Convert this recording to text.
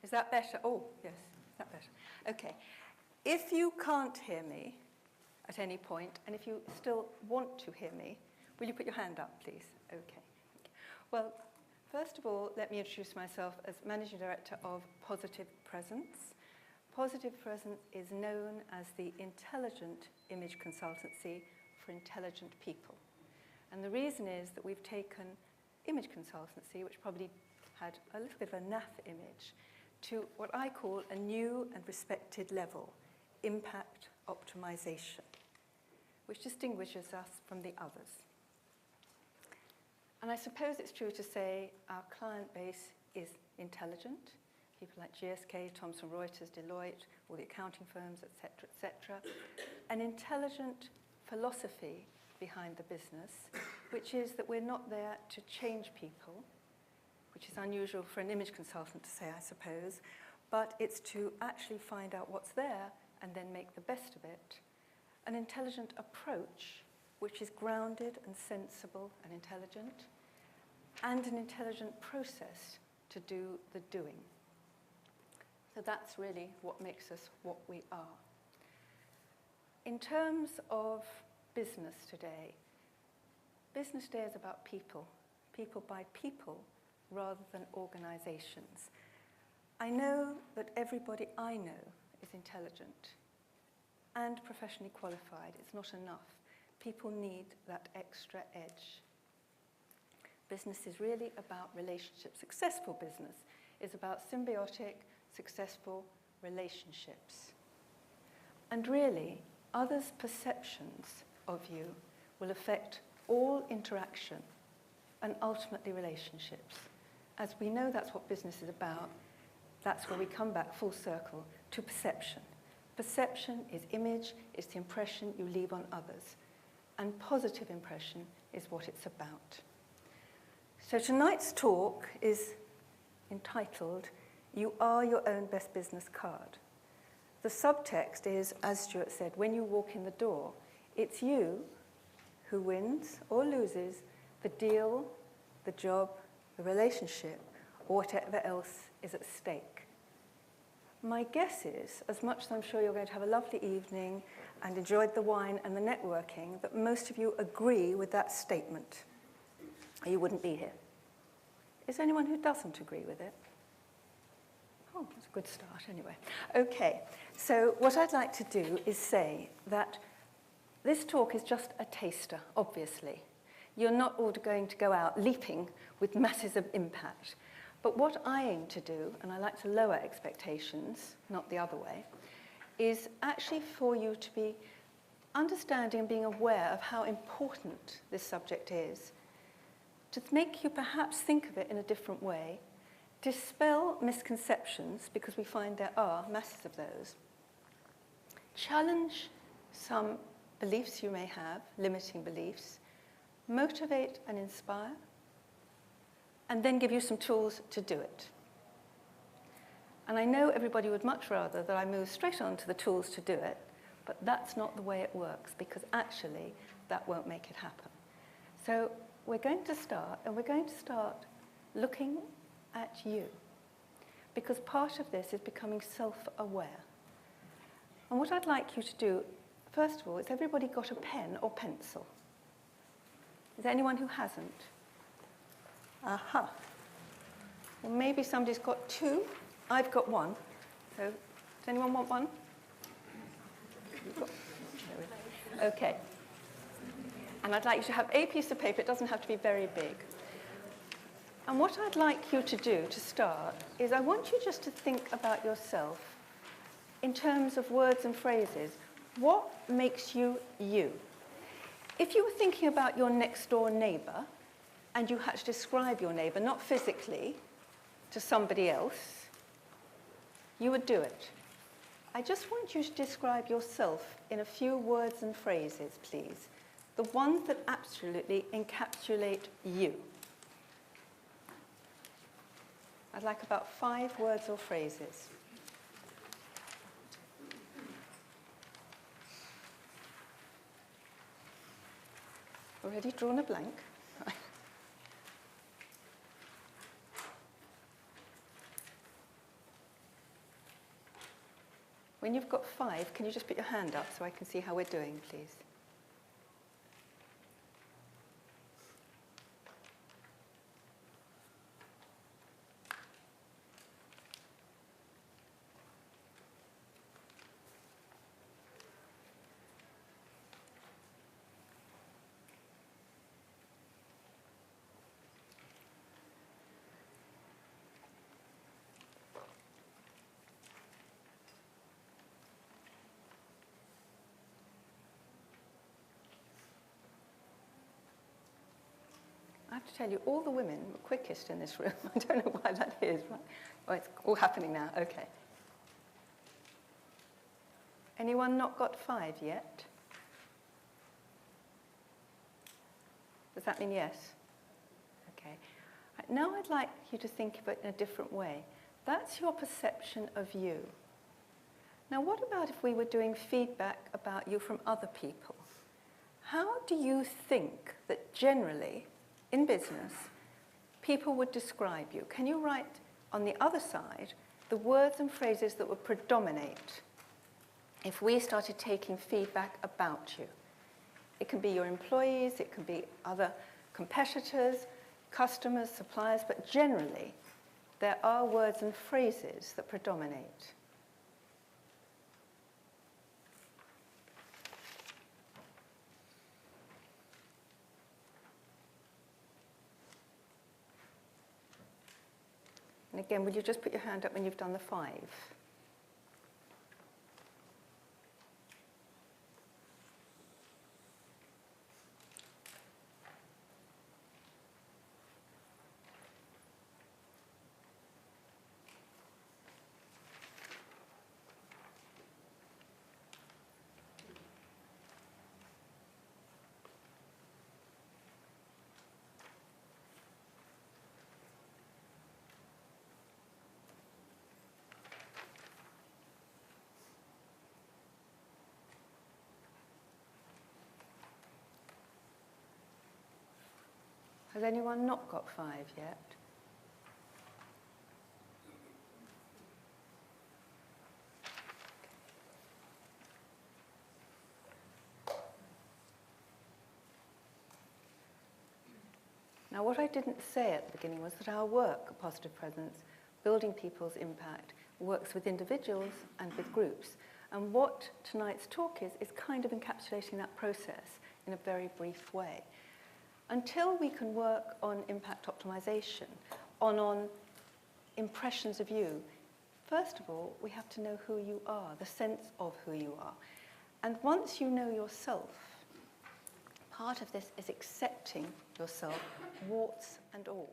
Is that better? Oh, yes, is that better? Okay. If you can't hear me at any point, and if you still want to hear me, will you put your hand up, please? Okay. Well, first of all, let me introduce myself as Managing Director of Positive Presence. Positive Presence is known as the intelligent image consultancy for intelligent people. And the reason is that we've taken image consultancy, which probably had a little bit of a naff image, to what I call a new and respected level, impact optimization, which distinguishes us from the others. And I suppose it's true to say our client base is intelligent. People like GSK, Thomson Reuters, Deloitte, all the accounting firms, etc. An intelligent philosophy behind the business, which is that we're not there to change people, which is unusual for an image consultant to say, I suppose, but it's to actually find out what's there and then make the best of it. An intelligent approach, which is grounded and sensible and intelligent, and an intelligent process to do the doing. So that's really what makes us what we are. In terms of business today is about people, people by people, rather than organizations. I know that everybody I know is intelligent and professionally qualified. It's not enough. People need that extra edge. Business is really about relationships. Successful business is about symbiotic, successful relationships. And really, others' perceptions of you will affect all interaction and ultimately relationships. As we know that's what business is about, that's where we come back full circle to perception. Perception is image, it's the impression you leave on others. And positive impression is what it's about. So tonight's talk is entitled, You Are Your Own Best Business Card. The subtext is, as Stuart said, when you walk in the door, it's you who wins or loses the deal, the job, the relationship, or whatever else is at stake. My guess is, as much as I'm sure you're going to have a lovely evening and enjoyed the wine and the networking, that most of you agree with that statement, or you wouldn't be here. Is there anyone who doesn't agree with it? Oh, that's a good start anyway. Okay, so what I'd like to do is say that this talk is just a taster, obviously. You're not all going to go out leaping with masses of impact. But what I aim to do, and I like to lower expectations, not the other way, is actually for you to be understanding and being aware of how important this subject is, to make you perhaps think of it in a different way, dispel misconceptions, because we find there are masses of those, challenge some beliefs you may have, limiting beliefs, motivate and inspire, and then give you some tools to do it. And I know everybody would much rather that I move straight on to the tools to do it, but that's not the way it works, because actually that won't make it happen. So we're going to start, and we're going to start looking at you, because part of this is becoming self-aware. And what I'd like you to do, first of all, is everybody got a pen or pencil? Is there anyone who hasn't? Aha. Well, maybe somebody's got two. I've got one. So, does anyone want one? Okay. And I'd like you to have a piece of paper. It doesn't have to be very big. And what I'd like you to do to start is I want you just to think about yourself in terms of words and phrases. What makes you you? If you were thinking about your next door neighbour and you had to describe your neighbour, not physically, to somebody else, you would do it. I just want you to describe yourself in a few words and phrases, please. The ones that absolutely encapsulate you. I'd like about 5 words or phrases. Already drawn a blank? When you've got 5, can you just put your hand up so I can see how we're doing, please? I have to tell you, all the women were quickest in this room. I don't know why that is. Right? Oh, it's all happening now. Okay. Anyone not got 5 yet? Does that mean yes? Okay. Right, now I'd like you to think of it in a different way. That's your perception of you. Now what about if we were doing feedback about you from other people? How do you think that generally, in business, people would describe you? Can you write on the other side the words and phrases that would predominate if we started taking feedback about you? It can be your employees, it can be other competitors, customers, suppliers, but generally there are words and phrases that predominate. And again, would you just put your hand up when you've done the 5? Has anyone not got 5 yet? Now, what I didn't say at the beginning was that our work at Positive Presence, building people's impact, works with individuals and with groups. And what tonight's talk is kind of encapsulating that process in a very brief way. Until we can work on impact optimization, on impressions of you, first of all, we have to know who you are, the sense of who you are. And once you know yourself, part of this is accepting yourself, warts and all.